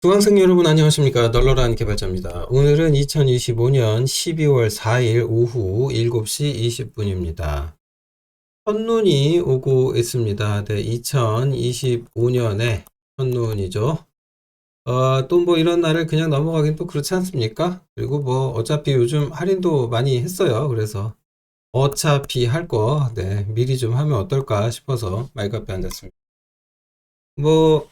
중학생 여러분 안녕하십니까. 널널한 개발자입니다. 오늘은 2025년 12월 4일 오후 7시 20분입니다. 첫눈이 오고 있습니다. 네, 2025년에 첫눈이죠. 또 뭐 이런 날을 그냥 넘어가긴 또 그렇지 않습니까? 그리고 뭐 어차피 요즘 할인도 많이 했어요. 그래서 어차피 할 거, 네, 미리 좀 하면 어떨까 싶어서 말카페 앉았습니다. 뭐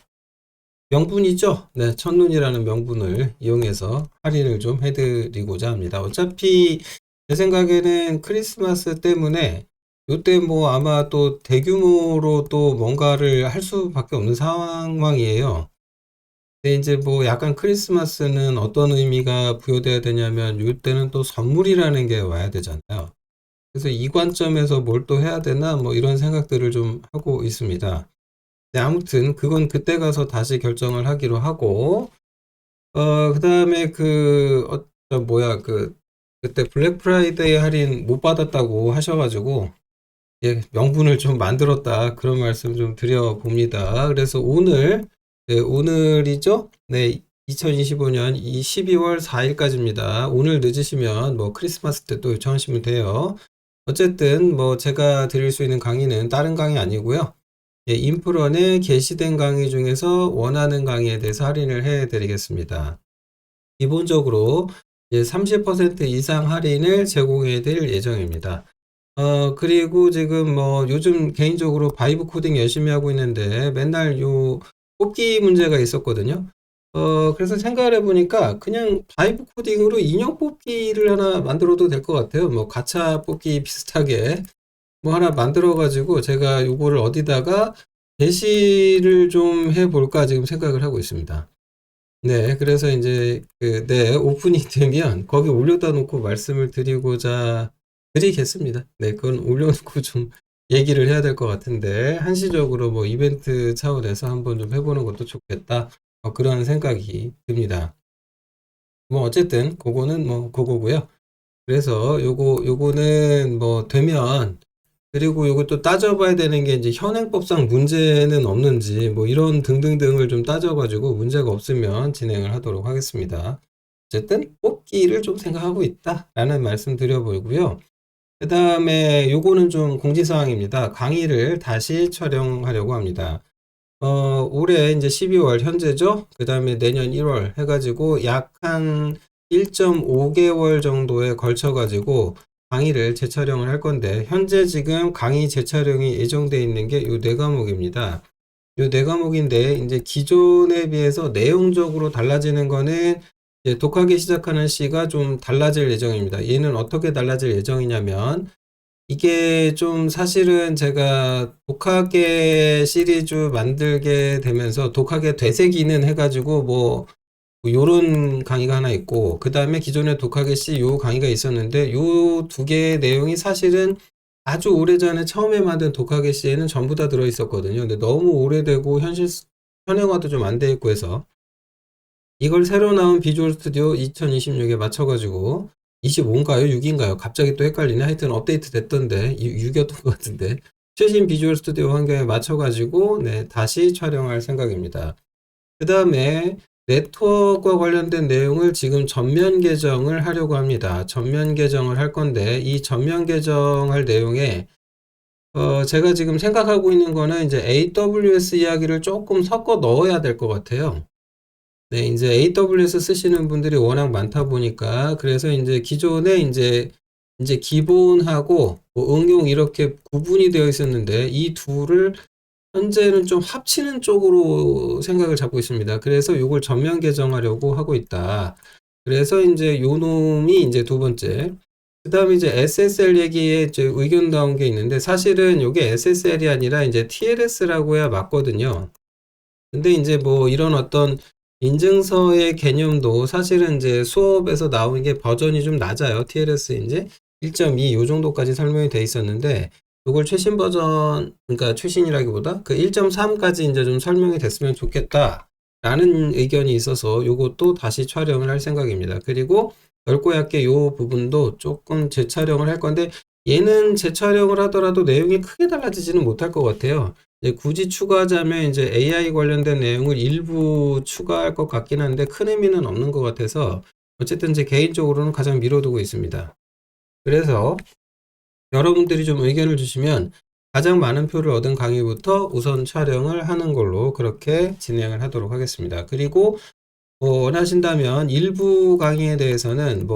명분이죠. 네, 첫눈이라는 명분을 이용해서 할인을 좀 해드리고자 합니다. 어차피 제 생각에는 크리스마스 때문에 요때 뭐 아마 또 대규모로 또 뭔가를 할 수밖에 없는 상황이에요. 근데 이제 뭐 약간 크리스마스는 어떤 의미가 부여돼야 되냐면 요때는 또 선물이라는 게 와야 되잖아요. 그래서 이 관점에서 뭘 또 해야 되나 뭐 이런 생각들을 좀 하고 있습니다. 네, 아무튼 그건 그때 가서 다시 결정을 하기로 하고 그다음에 그때 블랙 프라이데이 할인 못 받았다고 하셔가지고 예, 명분을 좀 만들었다 그런 말씀 좀 드려봅니다. 그래서 오늘이죠? 네, 2025년 12월 4일까지입니다. 오늘 늦으시면 뭐 크리스마스 때 또 요청하시면 돼요. 어쨌든 뭐 제가 드릴 수 있는 강의는 다른 강의 아니고요. 예, 인프런에 게시된 강의 중에서 원하는 강의에 대해서 할인을 해 드리겠습니다. 기본적으로 30% 이상 할인을 제공해 드릴 예정입니다. 그리고 지금 뭐 요즘 개인적으로 바이브 코딩 열심히 하고 있는데 맨날 요 뽑기 문제가 있었거든요. 그래서 생각을 해보니까 그냥 바이브 코딩으로 인형 뽑기를 하나 만들어도 될 것 같아요. 뭐 가챠 뽑기 비슷하게 뭐 하나 만들어 가지고 제가 요거를 어디다가 게시를 좀 해볼까 지금 생각을 하고 있습니다. 네, 그래서 이제 네, 오픈이 되면 거기 올려다 놓고 말씀을 드리겠습니다. 네, 그건 올려놓고 좀 얘기를 해야 될 것 같은데 한시적으로 뭐 이벤트 차원에서 한번 좀 해보는 것도 좋겠다. 그런 생각이 듭니다. 뭐 어쨌든 그거는 뭐 그거고요. 그래서 요거는 뭐 되면 그리고 이것도 따져봐야 되는 게 이제 현행법상 문제는 없는지 뭐 이런 등등등을 좀 따져가지고 문제가 없으면 진행을 하도록 하겠습니다. 어쨌든 뽑기를 좀 생각하고 있다라는 말씀 드려보고요. 그 다음에 요거는 좀 공지사항입니다. 강의를 다시 촬영하려고 합니다. 올해 이제 12월 현재죠. 그 다음에 내년 1월 해가지고 약 한 1.5개월 정도에 걸쳐가지고 강의를 재촬영을 할 건데, 현재 지금 강의 재촬영이 예정되어 있는 게 요 네 과목입니다. 요 네 과목인데, 이제 기존에 비해서 내용적으로 달라지는 거는 이제 독하게 시작하는 시가 좀 달라질 예정입니다. 얘는 어떻게 달라질 예정이냐면, 이게 좀 사실은 제가 독하게 시리즈 만들게 되면서 독하게 되새기는 해가지고 뭐 요런 강의가 하나 있고 그 다음에 기존에 독하게 시 요 강의가 있었는데 요 두 개의 내용이 사실은 아주 오래전에 처음에 만든 독하게 시에는 전부 다 들어 있었거든요. 근데 너무 오래되고 현행화도 좀 안 돼 있고 해서 이걸 새로 나온 비주얼 스튜디오 2026에 맞춰가지고 25인가요? 6인가요? 갑자기 또 헷갈리네. 하여튼 업데이트 됐던데 6이었던 것 같은데 최신 비주얼 스튜디오 환경에 맞춰가지고 네, 다시 촬영할 생각입니다. 그 다음에 네트워크와 관련된 내용을 지금 전면 개정을 하려고 합니다. 전면 개정을 할 건데 이 전면 개정할 내용에 제가 지금 생각하고 있는 거는 이제 AWS 이야기를 조금 섞어 넣어야 될 것 같아요. 네, 이제 AWS 쓰시는 분들이 워낙 많다 보니까 그래서 이제 기존에 이제 기본하고 뭐 응용 이렇게 구분이 되어 있었는데 이 둘을 현재는 좀 합치는 쪽으로 생각을 잡고 있습니다. 그래서 이걸 전면 개정하려고 하고 있다. 그래서 이제 요 놈이 이제 두 번째. 그 다음에 이제 SSL 얘기에 이제 의견 나온 게 있는데 사실은 이게 SSL이 아니라 이제 TLS라고 해야 맞거든요. 근데 이제 뭐 이런 어떤 인증서의 개념도 사실은 이제 수업에서 나오는 게 버전이 좀 낮아요. TLS 이제 1.2 요 정도까지 설명이 돼 있었는데 이걸 최신 버전, 그러니까 최신이라기보다 그 1.3까지 이제 좀 설명이 됐으면 좋겠다 라는 의견이 있어서 요것도 다시 촬영을 할 생각입니다. 그리고 넓고 얇게 요 부분도 조금 재촬영을 할 건데 얘는 재촬영을 하더라도 내용이 크게 달라지지는 못할 것 같아요. 굳이 추가하자면 이제 AI 관련된 내용을 일부 추가할 것 같긴 한데 큰 의미는 없는 것 같아서 어쨌든 제 개인적으로는 가장 미뤄두고 있습니다. 그래서 여러분들이 좀 의견을 주시면 가장 많은 표를 얻은 강의부터 우선 촬영을 하는 걸로 그렇게 진행을 하도록 하겠습니다. 그리고 원하신다면 일부 강의에 대해서는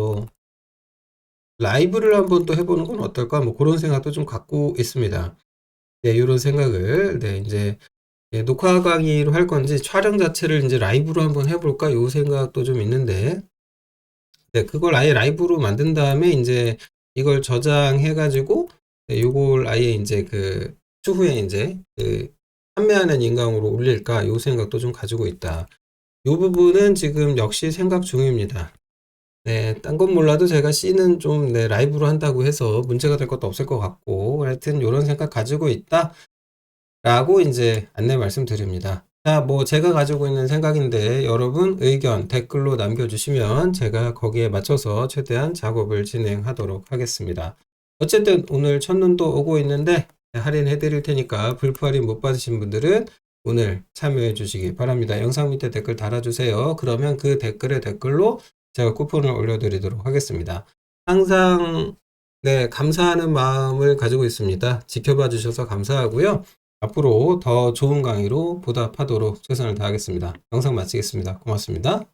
라이브를 한번 또 해보는 건 어떨까? 그런 생각도 좀 갖고 있습니다. 네, 이런 생각을, 네, 이제, 녹화 강의로 할 건지 촬영 자체를 이제 라이브로 한번 해볼까? 요 생각도 좀 있는데, 네, 그걸 아예 라이브로 만든 다음에 이제 이걸 저장해가지고, 네, 요걸 아예 이제 추후에 이제 판매하는 인강으로 올릴까? 요 생각도 좀 가지고 있다. 요 부분은 지금 역시 생각 중입니다. 네, 딴 건 몰라도 제가 C는 좀 라이브로 한다고 해서 문제가 될 것도 없을 것 같고, 하여튼 이런 생각 가지고 있다. 라고 이제 안내 말씀드립니다. 자, 제가 가지고 있는 생각인데 여러분 의견 댓글로 남겨주시면 제가 거기에 맞춰서 최대한 작업을 진행하도록 하겠습니다. 어쨌든 오늘 첫눈도 오고 있는데 할인해 드릴 테니까 불프 할인 못 받으신 분들은 오늘 참여해 주시기 바랍니다. 영상 밑에 댓글 달아주세요. 그러면 그 댓글로 제가 쿠폰을 올려드리도록 하겠습니다. 항상 감사하는 마음을 가지고 있습니다. 지켜봐 주셔서 감사하고요. 앞으로 더 좋은 강의로 보답하도록 최선을 다하겠습니다. 영상 마치겠습니다. 고맙습니다.